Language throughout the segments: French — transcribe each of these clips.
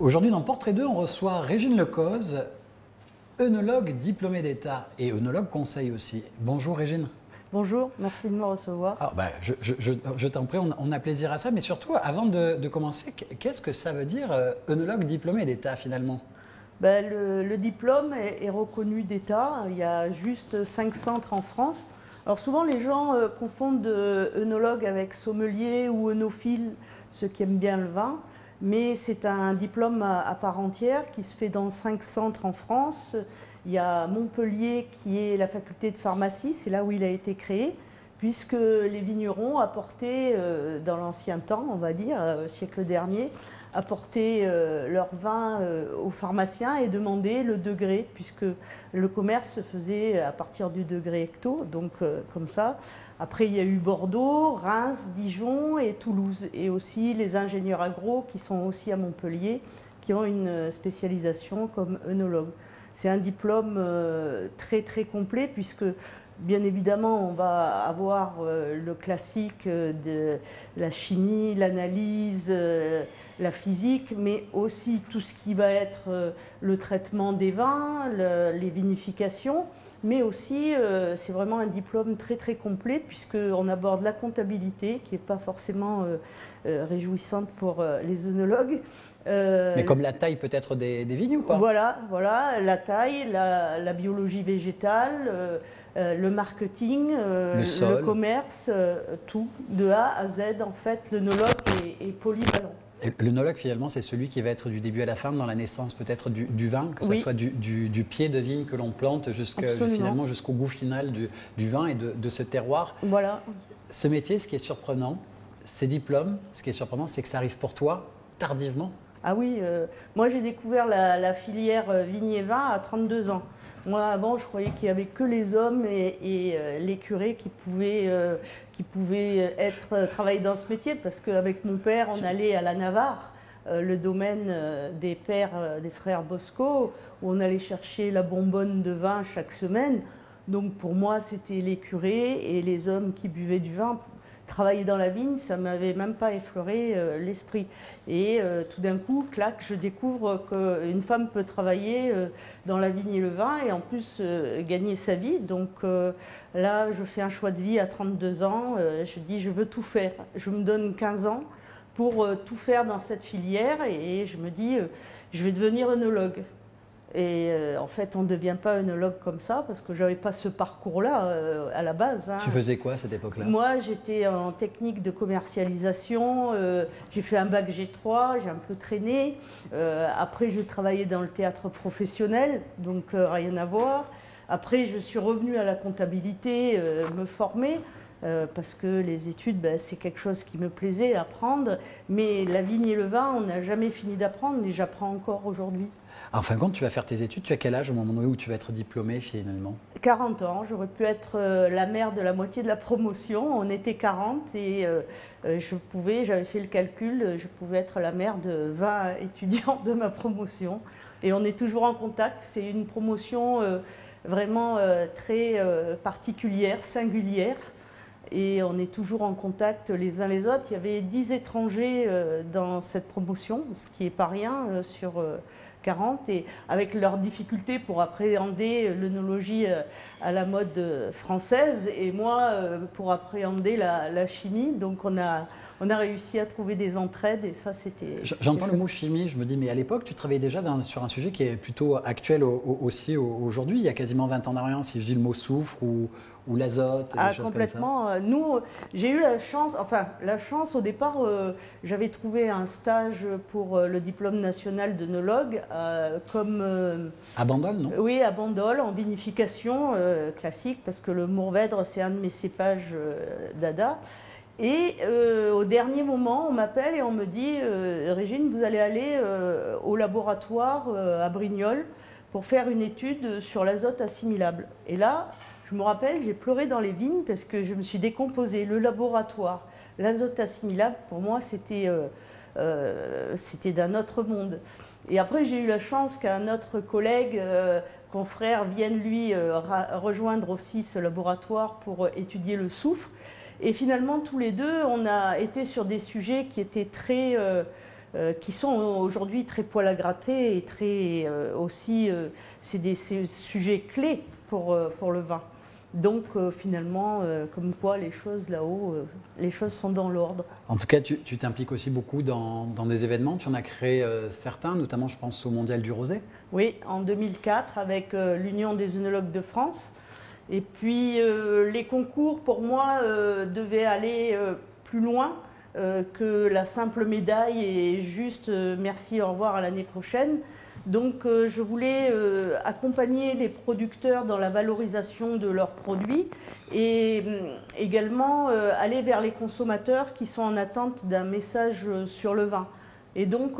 Aujourd'hui, dans Portrait 2, on reçoit Régine Lecoz, œnologue diplômée d'État et œnologue conseil aussi. Bonjour Régine. Bonjour, merci de me recevoir. Je t'en prie, on a plaisir à ça, mais surtout, avant de commencer, qu'est-ce que ça veut dire œnologue diplômé d'État finalement? Le diplôme est reconnu d'État. Il y a juste 5 centres en France. Alors souvent les gens confondent œnologue avec sommelier ou œnophile, ceux qui aiment bien le vin. Mais c'est un diplôme à part entière qui se fait dans 5 centres en France. Il y a Montpellier qui est la faculté de pharmacie, c'est là où il a été créé, puisque les vignerons apportaient, dans l'ancien temps, on va dire, au siècle dernier, apportaient leur vin aux pharmaciens et demandaient le degré, puisque le commerce se faisait à partir du degré hecto, donc comme ça. Après, il y a eu Bordeaux, Reims, Dijon et Toulouse, et aussi les ingénieurs agro qui sont aussi à Montpellier, qui ont une spécialisation comme œnologue. C'est un diplôme très très complet, puisque bien évidemment, on va avoir le classique de la chimie, l'analyse, la physique, mais aussi tout ce qui va être le traitement des vins, les vinifications. Mais aussi, c'est vraiment un diplôme très très complet, puisqu'on aborde la comptabilité, qui n'est pas forcément réjouissante pour les œnologues. Mais comme la taille peut-être des vignes ou pas? Voilà, la taille, la biologie végétale, le marketing, le commerce, tout, de A à Z. En fait, l'œnologue est polyvalent. L'œnologue, finalement, c'est celui qui va être du début à la fin dans la naissance peut-être du vin, que ce soit du pied de vigne que l'on plante finalement jusqu'au goût final du vin et de ce terroir. Voilà. Ce métier, ce qui est surprenant, ces diplômes, ce qui est surprenant, c'est que ça arrive pour toi tardivement. Ah oui, moi j'ai découvert la filière vigne et vin à 32 ans. Moi avant je croyais qu'il n'y avait que les hommes et les curés qui pouvaient travailler dans ce métier, parce qu'avec mon père on allait à la Navarre, le domaine des frères Bosco, où on allait chercher la bonbonne de vin chaque semaine. Donc pour moi c'était les curés et les hommes qui buvaient du vin. Travailler dans la vigne, ça ne m'avait même pas effleuré l'esprit. Et tout d'un coup, clac, je découvre qu'une femme peut travailler dans la vigne et le vin et en plus gagner sa vie. Donc là, je fais un choix de vie à 32 ans. Je dis, je veux tout faire. Je me donne 15 ans pour tout faire dans cette filière et je me dis, je vais devenir œnologue. Et en fait, on ne devient pas œnologue comme ça, parce que je n'avais pas ce parcours-là à la base. Hein. Tu faisais quoi à cette époque-là? Moi, j'étais en technique de commercialisation. J'ai fait un bac G3, j'ai un peu traîné. Après, j'ai travaillé dans le théâtre professionnel, donc rien à voir. Après, je suis revenue à la comptabilité, me former. Parce que les études, c'est quelque chose qui me plaisait, apprendre. Mais la vigne et le vin, on n'a jamais fini d'apprendre et j'apprends encore aujourd'hui. En fin de compte, tu vas faire tes études, tu as quel âge au moment où tu vas être diplômée finalement? 40 ans, j'aurais pu être la mère de la moitié de la promotion. On était 40 et j'avais fait le calcul, je pouvais être la mère de 20 étudiants de ma promotion. Et on est toujours en contact, c'est une promotion vraiment très particulière, singulière. Et on est toujours en contact les uns les autres. Il y avait 10 étrangers dans cette promotion, ce qui n'est pas rien sur 40, et avec leurs difficultés pour appréhender l'œnologie à la mode française, et moi pour appréhender la chimie. Donc on a réussi à trouver des entraides, et ça c'était... J'entends le mot chimie, je me dis, mais à l'époque tu travaillais déjà sur un sujet qui est plutôt actuel aussi aujourd'hui, il y a quasiment 20 ans d'arrière, si je dis le mot soufre ou l'azote, des choses complètement. Comme ça. Nous, j'ai eu la chance au départ, j'avais trouvé un stage pour le diplôme national d'œnologue à Bandol, non? Oui, à Bandol, en vinification classique, parce que le Mourvèdre, c'est un de mes cépages dada. Et au dernier moment, on m'appelle et on me dit Régine, vous allez aller au laboratoire à Brignoles pour faire une étude sur l'azote assimilable. Et là, je me rappelle, j'ai pleuré dans les vignes parce que je me suis décomposée. Le laboratoire, l'azote assimilable, pour moi, c'était d'un autre monde. Et après, j'ai eu la chance qu'un autre collègue, confrère, vienne lui rejoindre aussi ce laboratoire pour étudier le soufre. Et finalement, tous les deux, on a été sur des sujets qui étaient très qui sont aujourd'hui très poil à gratter et très aussi, c'est des sujets clés pour le vin. Donc finalement, comme quoi les choses là-haut, les choses sont dans l'ordre. En tout cas, tu t'impliques aussi beaucoup dans des événements. Tu en as créé certains, notamment je pense au Mondial du Rosé. Oui, en 2004 avec l'Union des œnologues de France. Et puis les concours pour moi devaient aller plus loin que la simple médaille et juste merci, au revoir, à l'année prochaine. Donc je voulais accompagner les producteurs dans la valorisation de leurs produits et également aller vers les consommateurs qui sont en attente d'un message sur le vin. Et donc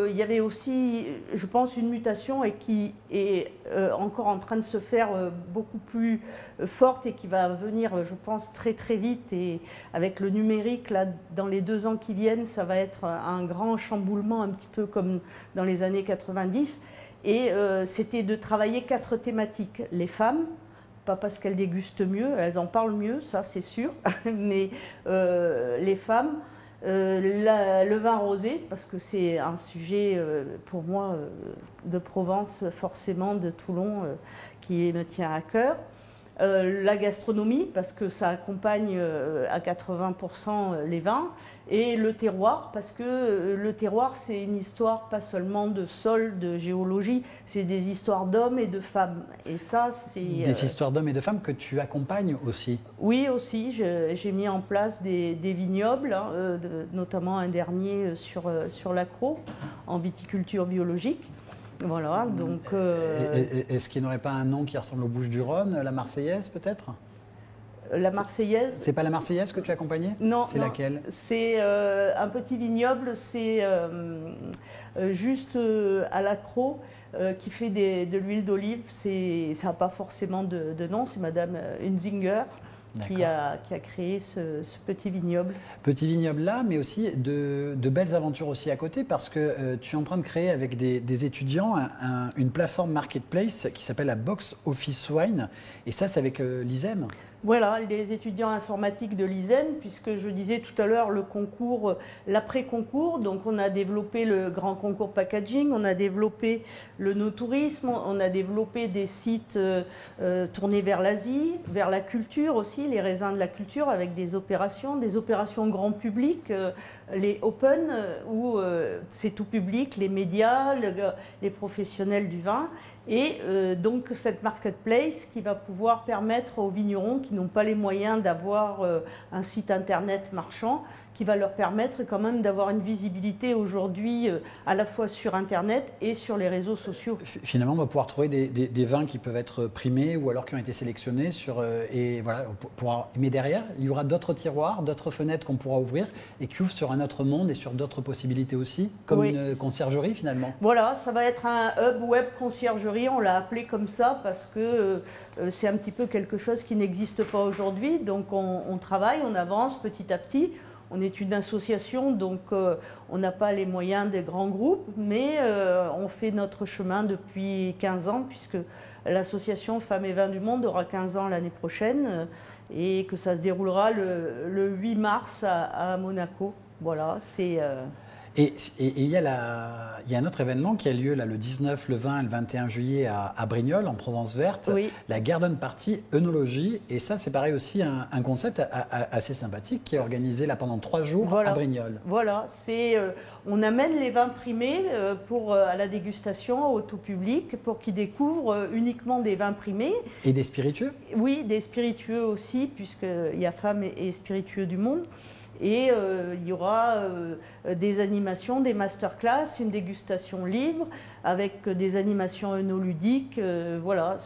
il y avait aussi, je pense, une mutation et qui est encore en train de se faire beaucoup plus forte et qui va venir, je pense, très très vite. Et avec le numérique, là, dans les 2 ans qui viennent, ça va être un grand chamboulement, un petit peu comme dans les années 90. Et c'était de travailler 4 thématiques. Les femmes, pas parce qu'elles dégustent mieux, elles en parlent mieux, ça c'est sûr, mais les femmes, le vin rosé, parce que c'est un sujet pour moi de Provence, forcément de Toulon, qui me tient à cœur. La gastronomie, parce que ça accompagne à 80% les vins, et le terroir, parce que le terroir, c'est une histoire pas seulement de sol, de géologie, c'est des histoires d'hommes et de femmes. Et ça, c'est... Des histoires d'hommes et de femmes que tu accompagnes aussi. Oui, aussi. J'ai mis en place des vignobles, hein, notamment un dernier sur l'Accro, en viticulture biologique. Voilà, donc... Est-ce qu'il n'y aurait pas un nom qui ressemble aux Bouches-du-Rhône, la Marseillaise peut-être? La Marseillaise. C'est pas la Marseillaise que tu accompagnais? Non. C'est laquelle? C'est un petit vignoble, c'est juste à l'Accro, qui fait de l'huile d'olive. Ça n'a pas forcément de nom, c'est Madame Hunzinger. Qui a créé ce petit vignoble. Petit vignoble là, mais aussi de belles aventures aussi à côté, parce que tu es en train de créer avec des étudiants une plateforme marketplace qui s'appelle la Box Office Wine, et ça c'est avec l'ISEM. Voilà, les étudiants informatiques de l'ISEN, puisque je disais tout à l'heure le concours, l'après-concours, donc on a développé le grand concours packaging, on a développé le no-tourisme, on a développé des sites tournés vers l'Asie, vers la culture aussi, les raisins de la culture, avec des opérations grand public, les open, où c'est tout public, les médias, les professionnels du vin. Et donc cette marketplace qui va pouvoir permettre aux vignerons qui n'ont pas les moyens d'avoir un site internet marchand, qui va leur permettre quand même d'avoir une visibilité aujourd'hui à la fois sur internet et sur les réseaux sociaux. Finalement, on va pouvoir trouver des vins qui peuvent être primés ou alors qui ont été sélectionnés et voilà, mais derrière, il y aura d'autres tiroirs, d'autres fenêtres qu'on pourra ouvrir et qui ouvrent sur un autre monde et sur d'autres possibilités aussi, comme une conciergerie finalement. Voilà, ça va être un hub web conciergerie, on l'a appelé comme ça parce que c'est un petit peu quelque chose qui n'existe pas aujourd'hui. Donc on travaille, on avance petit à petit. On est une association, donc on n'a pas les moyens des grands groupes, mais on fait notre chemin depuis 15 ans, puisque l'association Femmes et Vins du Monde aura 15 ans l'année prochaine, et que ça se déroulera le 8 mars à Monaco. Voilà, c'est... Et il y a un autre événement qui a lieu là, le 19, le 20 et le 21 juillet à Brignoles, en Provence verte, la Garden Party œnologie. Et ça, c'est pareil aussi un concept assez sympathique qui est organisé là pendant 3 jours à Brignoles. Voilà, on amène les vins primés à la dégustation au tout public pour qu'ils découvrent uniquement des vins primés. Et des spiritueux? Oui, des spiritueux aussi, puisqu'il y a femmes et spiritueux du monde. Et il y aura des animations, des masterclass, une dégustation libre avec des animations œnoludiques. Voilà,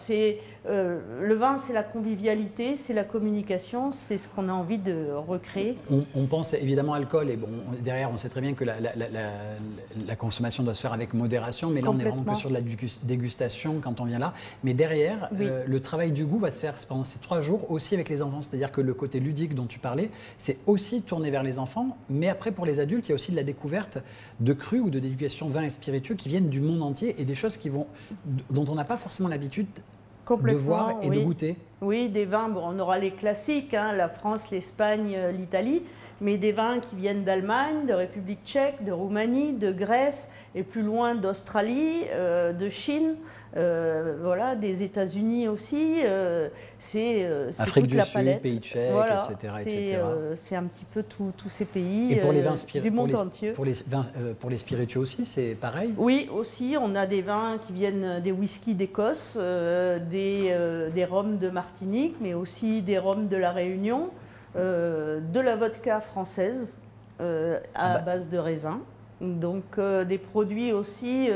le vin, c'est la convivialité, c'est la communication, c'est ce qu'on a envie de recréer. On pense évidemment alcool et bon, derrière, on sait très bien que la consommation doit se faire avec modération, mais là, on est vraiment que sur de la dégustation quand on vient là. Mais derrière, le travail du goût va se faire pendant ces 3 jours aussi avec les enfants, c'est-à-dire que le côté ludique dont tu parlais, c'est aussi tourné vers les enfants, mais après pour les adultes, il y a aussi de la découverte de crus ou de d'éducation vin et spiritueux qui viennent du monde entier et des choses dont on n'a pas forcément l'habitude de voir et de goûter. Oui, des vins, on aura les classiques, hein, la France, l'Espagne, l'Italie, mais des vins qui viennent d'Allemagne, de République tchèque, de Roumanie, de Grèce et plus loin d'Australie, de Chine, voilà, des États-Unis aussi. C'est Afrique toute du la Sud, palette. Pays tchèque, voilà, etc. C'est un petit peu tous ces pays Et pour les vins du monde entier. Pour les spiritueux aussi, c'est pareil? Oui, aussi, on a des vins qui viennent des whiskies d'Écosse, des rhums de Martinique, mais aussi des rhums de la Réunion, de la vodka française à base de raisin. Donc des produits aussi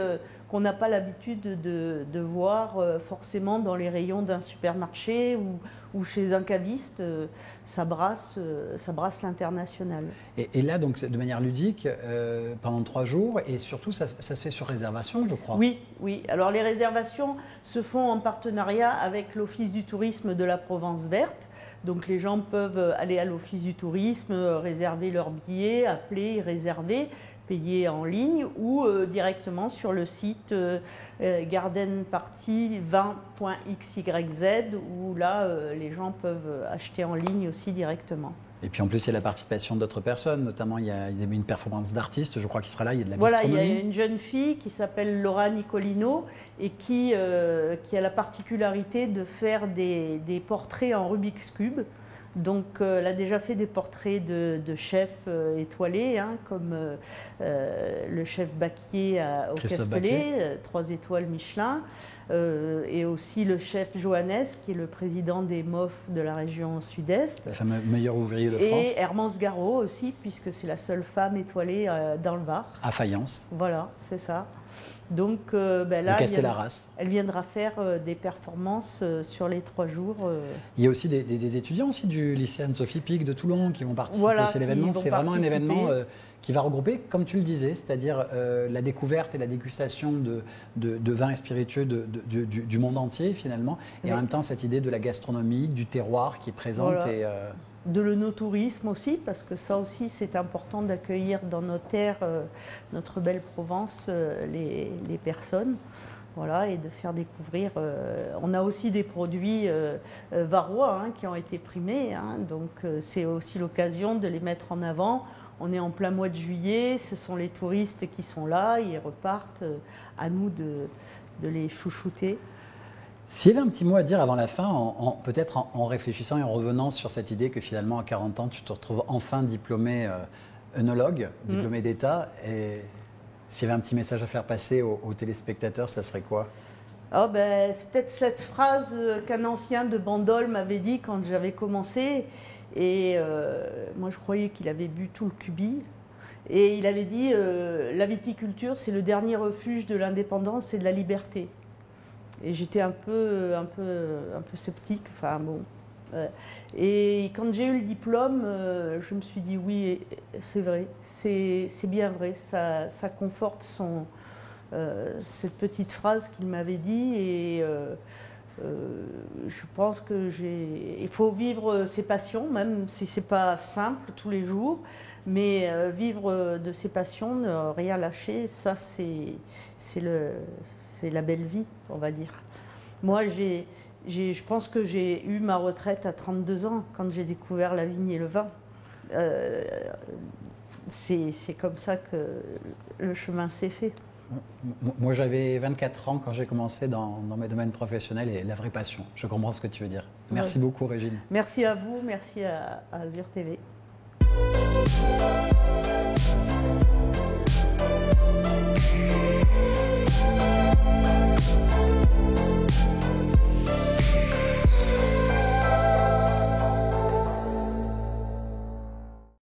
qu'on n'a pas l'habitude de voir forcément dans les rayons d'un supermarché ou chez un caviste. Ça brasse l'international. Et là, donc, de manière ludique, pendant 3 jours, et surtout, ça se fait sur réservation, je crois. Oui, oui. Alors les réservations se font en partenariat avec l'Office du tourisme de la Provence verte. Donc les gens peuvent aller à l'Office du tourisme, réserver leur billet, appeler, réserver, payer en ligne ou directement sur le site gardenparty20.xyz où là les gens peuvent acheter en ligne aussi directement. Et puis en plus, il y a la participation d'autres personnes, notamment il y a une performance d'artiste, je crois, qui sera là, il y a de la gastronomie. Voilà, il y a une jeune fille qui s'appelle Laura Nicolino et qui a la particularité de faire des portraits en Rubik's Cube. Donc elle a déjà fait des portraits de chefs étoilés, hein, comme le chef Baquier au Castellet, 3 étoiles Michelin, et aussi le chef Johannes, qui est le président des MOF de la région Sud-Est. Le fameux meilleur ouvrier de France. Et Hermance Garot aussi, puisque c'est la seule femme étoilée dans le Var. À Fayence. Voilà, c'est ça. Donc là, elle viendra faire des performances sur les 3 jours. Il y a aussi des étudiants aussi du lycée Anne-Sophie Pic de Toulon qui vont participer aussi à l'événement. C'est vraiment un événement qui va regrouper, comme tu le disais, c'est-à-dire la découverte et la dégustation de vins et spiritueux du monde entier finalement, et en même temps cette idée de la gastronomie, du terroir qui est présente. Voilà. De l'œnotourisme aussi, parce que ça aussi c'est important d'accueillir dans nos terres, notre belle Provence, les personnes, voilà, et de faire découvrir. On a aussi des produits varois qui ont été primés, donc c'est aussi l'occasion de les mettre en avant. On est en plein mois de juillet, ce sont les touristes qui sont là, ils repartent, à nous de les chouchouter. S'il y avait un petit mot à dire avant la fin, peut-être en réfléchissant et en revenant sur cette idée que finalement à 40 ans, tu te retrouves enfin diplômé œnologue, diplômé d'État, et s'il y avait un petit message à faire passer aux téléspectateurs, ça serait quoi? C'est peut-être cette phrase qu'un ancien de Bandol m'avait dit quand j'avais commencé, et moi je croyais qu'il avait bu tout le cubi. Et il avait dit la viticulture, c'est le dernier refuge de l'indépendance et de la liberté. Et j'étais un peu sceptique. Enfin bon. Et quand j'ai eu le diplôme, je me suis dit oui, c'est vrai, c'est bien vrai. Ça conforte cette petite phrase qu'il m'avait dit. Et je pense il faut vivre ses passions, même si c'est pas simple tous les jours. Mais vivre de ses passions, ne rien lâcher, ça c'est la belle vie, on va dire. Moi, je pense que j'ai eu ma retraite à 32 ans quand j'ai découvert la vigne et le vin. C'est comme ça que le chemin s'est fait. Moi, j'avais 24 ans quand j'ai commencé dans mes domaines professionnels et la vraie passion. Je comprends ce que tu veux dire. Merci beaucoup, Régine. Merci à vous, merci à Azur TV.